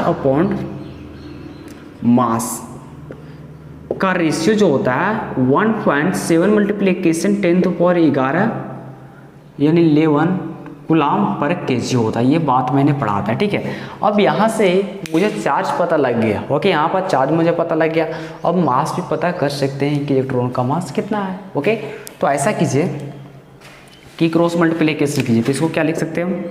Upon mass का ratio जो होता है 1.7 मल्टीप्लीकेशन 10⁻11 यानी 11 कूलम पर केजी होता है। ये बात मैंने पढ़ा था, ठीक है। अब यहाँ से मुझे चार्ज पता लग गया, ओके, यहाँ पर चार्ज मुझे पता लग गया। अब मास भी पता कर सकते हैं कि इलेक्ट्रॉन का मास कितना है, ओके। तो ऐसा कीजिए कि क्रॉस मल्टीप्लिकेशन कीजिए, तो इसको क्या लिख सकते हैं हम,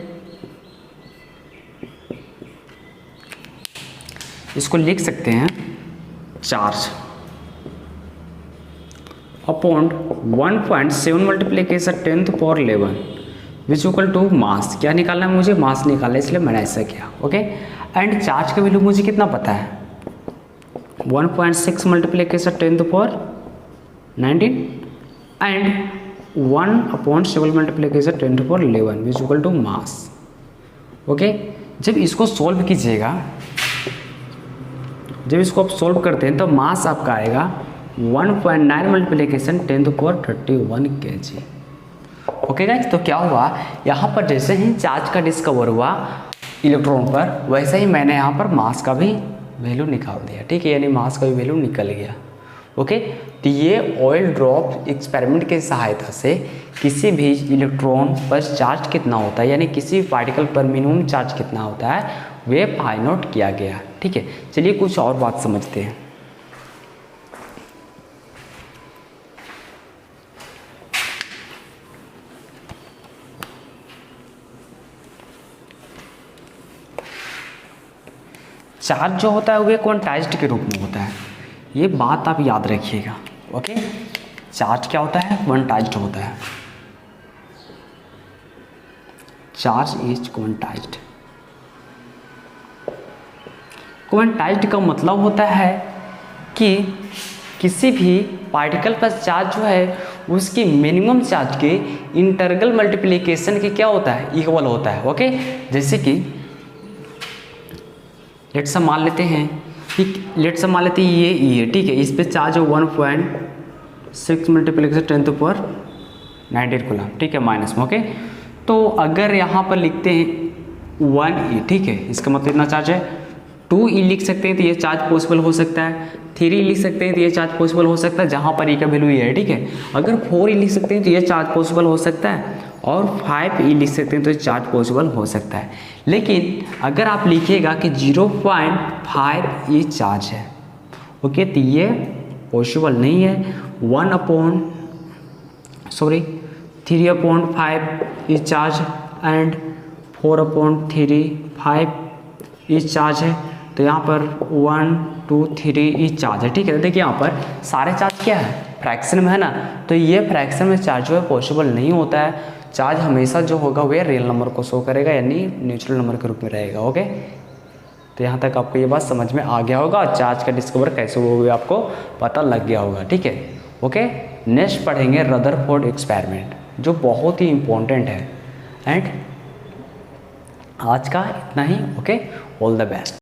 इसको लिख सकते हैं charge upon 1.7 multiplication 10⁻11 which equal to mass. क्या निकालना है मुझे, मास निकालना है, इसलिए मैंने ऐसा किया, ओके। एंड चार्ज का वैल्यू मुझे कितना पता है, 1.6 multiplication 10⁻19 and 1/7 multiplication 10⁻11 which equal to mass, okay. जब इसको सॉल्व कीजिएगा, जब इसको आप सॉल्व करते हैं तो मास आपका आएगा 1.9 मल्टीप्लिकेशन 10⁻31 kg, ओके गाइस। तो क्या हुआ, यहाँ पर जैसे ही चार्ज का डिस्कवर हुआ इलेक्ट्रॉन पर, वैसे ही मैंने यहाँ पर मास का भी वैल्यू निकाल दिया, ठीक है, यानी मास का भी वैल्यू निकल गया। ओके, तो ये ऑयल ड्रॉप एक्सपेरिमेंट के सहायता से किसी भी इलेक्ट्रॉन पर चार्ज कितना होता है, यानी किसी पार्टिकल पर मिनिमम चार्ज कितना होता है, वे फाइंड आउट किया गया। ठीक है, चलिए कुछ और बात समझते हैं। चार्ज जो होता है वो क्वांटाइज्ड के रूप में होता है, ये बात आप याद रखिएगा। ओके, चार्ज क्या होता है, क्वांटाइज्ड होता है। Charge is quantized. क्वांटाइज्ड का मतलब होता है कि किसी भी पार्टिकल पर चार्ज जो है उसकी मिनिमम चार्ज के इंटरवल मल्टीप्लिकेशन के क्या होता है, इक्वल होता है। ओके, जैसे कि लेट्स मान लेते हैं कि ये ई है, ठीक है, इस पे चार्ज है 1.6 मल्टीप्लिकेशन 10⁻⁹ कूलम, ठीक है, माइनस में। ओके, तो अगर यहाँ पर लिखते हैं 1E, ठीक है, इसका मतलब इतना चार्ज है। 2E लिख सकते हैं तो ये चार्ज पॉसिबल हो सकता है। 3E लिख सकते हैं तो ये चार्ज पॉसिबल हो सकता है, जहाँ पर E का वैल्यू ये है, ठीक है। अगर 4E लिख सकते हैं तो ये चार्ज पॉसिबल हो सकता है, और 5E लिख सकते हैं तो चार्ज पॉसिबल हो सकता है। लेकिन अगर आप लिखिएगा कि 0.5E चार्ज है, ओके, तो ये पॉसिबल नहीं है। 3/5E charge and 4/3/5E charge है, तो यहाँ पर 1 2 3E चार्ज है, ठीक है। देखिए यहाँ पर सारे चार्ज क्या है, फ्रैक्शन में है ना, तो ये फ्रैक्शन में चार्ज जो है पॉसिबल नहीं होता है। चार्ज हमेशा जो होगा वह रियल नंबर को शो करेगा, यानी नेचुरल नंबर के रूप में रहेगा। ओके, तो यहाँ तक आपको ये बात समझ में आ गया होगा, चार्ज का डिस्कवर कैसे हुआ वो आपको पता लग गया होगा। ठीक है, ओके, नेक्स्ट पढ़ेंगे रदरफोर्ड एक्सपेरिमेंट, जो बहुत ही इम्पोर्टेंट है। एंड आज का इतना ही। Okay, all the best.